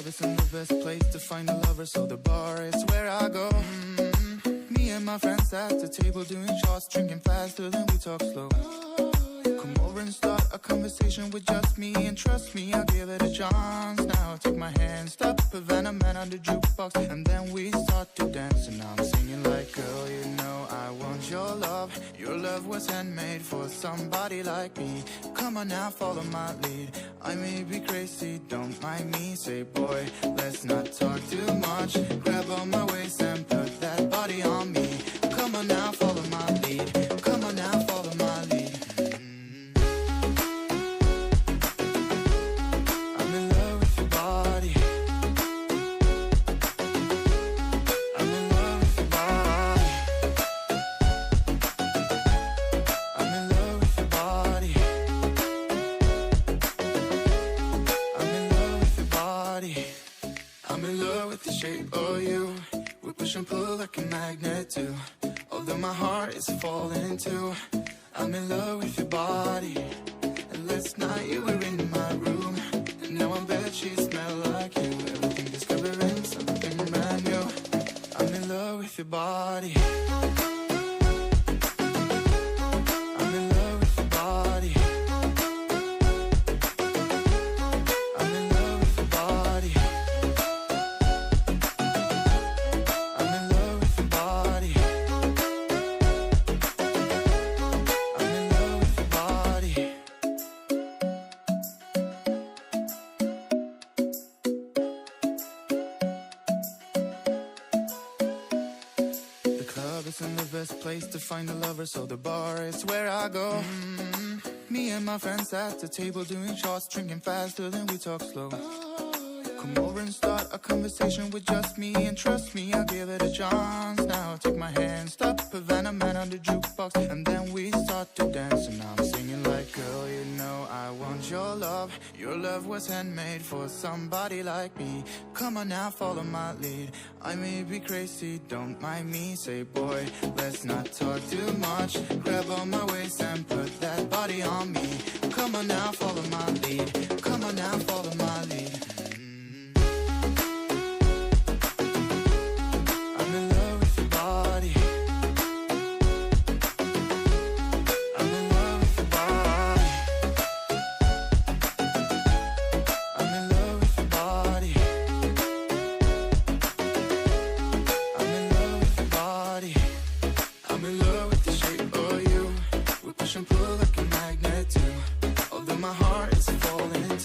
isn't the best place to find a lover, so the bar is where I go. Me and my friends at the table doing shots, drinking faster than we talk slow. Come over and start a conversation with just me, and trust me, I'll give it a chance. Now take my hand, stop a Venom Man on the jukebox, and then we start to dance. And I'm singing like, girl, you know I want your love. Your love was handmade for somebody like me. Come on now, follow my lead. I may be crazy, don't mind me. Say, boy, let's not talk too much. Grab on my waist and put that body on me. Come on now, follow my lead. Come on now, follow my lead. I'm in love with your body. I'm in love with your body. I'm in love with your body. I'm in love with your body. I'm in love with the shape of you. We push and pull like a magnet too. Although my heart is falling too. I'm in love with your body. And last night you were in my room, and now I'm bed sheets smell like you. Everything discovering something brand new. I'm in love with your body. I'm in love with your body. I'm in love with your body. I'm in love with your body. I'm in love with your body. The club isn't the best place to find a lover, so the bar is where I go. Me and my friends at the table doing shots, drinking faster than we talk slow. Come over and start a conversation with just me, and trust me, I'll give it a chance. Now take my hand, stop a Venom Man on the jukebox, and then we start to dance. And I'm singing like, girl, you know I want your love. Your love was handmade for somebody like me. Come on now, follow my lead. I may be crazy, don't mind me. Say, boy, let's not talk too much. Grab on my waist and put that body on me. Come on now, follow my lead. Come on now, follow my lead. I'm in love with your body. I'm in love with your body. I'm in love with your body. I'm in love with your body. I'm in love with the shape of you. We push and pull like a magnet too. Although my heart is falling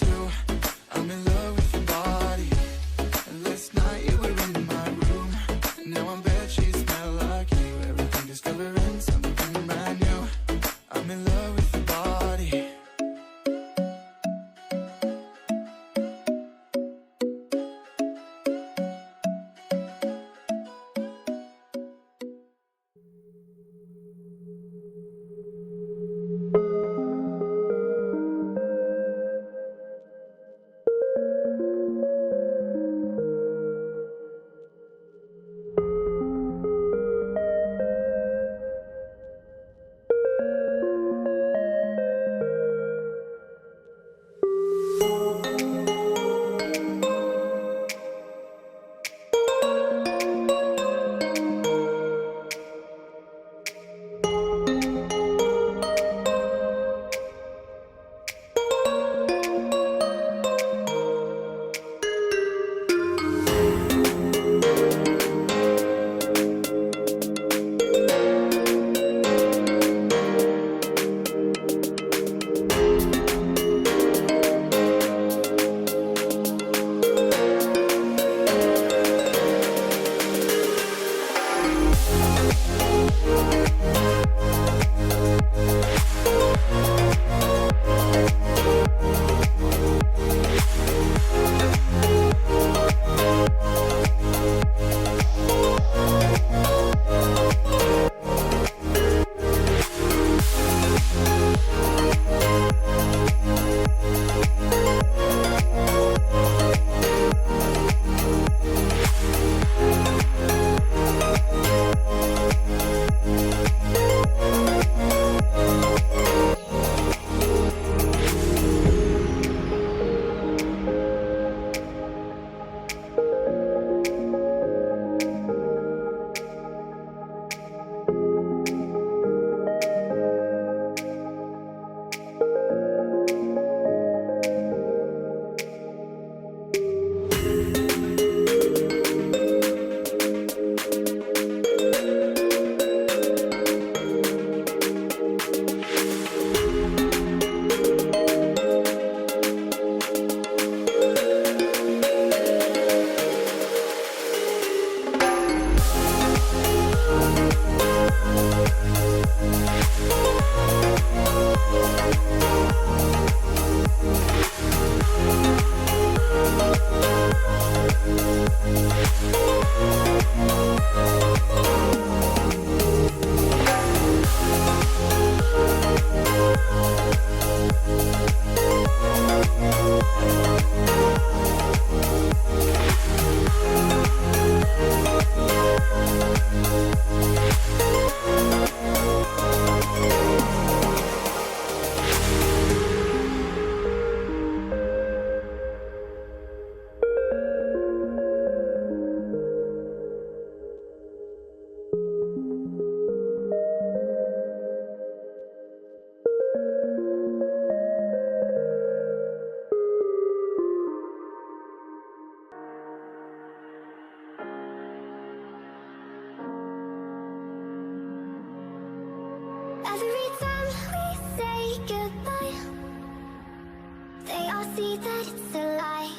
see that it's a lie.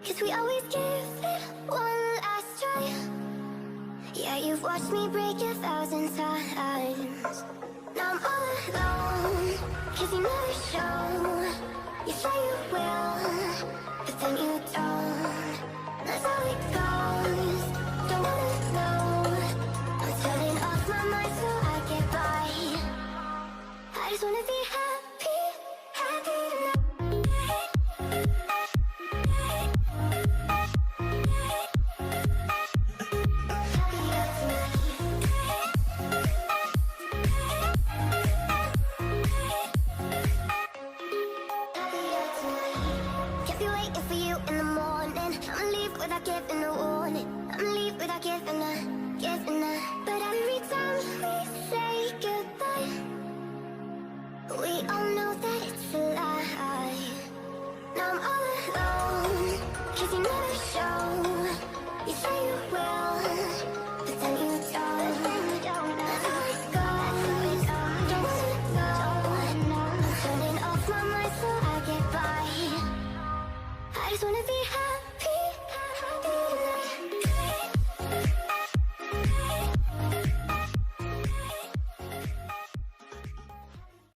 'Cause we always give it one last try. Yeah, you've watched me break 1,000 times. Now I'm all alone, 'cause you never show. You say you will, but then you don't. That's how it goes, don't wanna know. I'm turning off my mind so I get by. I just wanna be happy, happy tonight. Without giving a warning, I'ma leave without giving a. But every time we say goodbye, we all know that it's a lie. Now I'm all alone.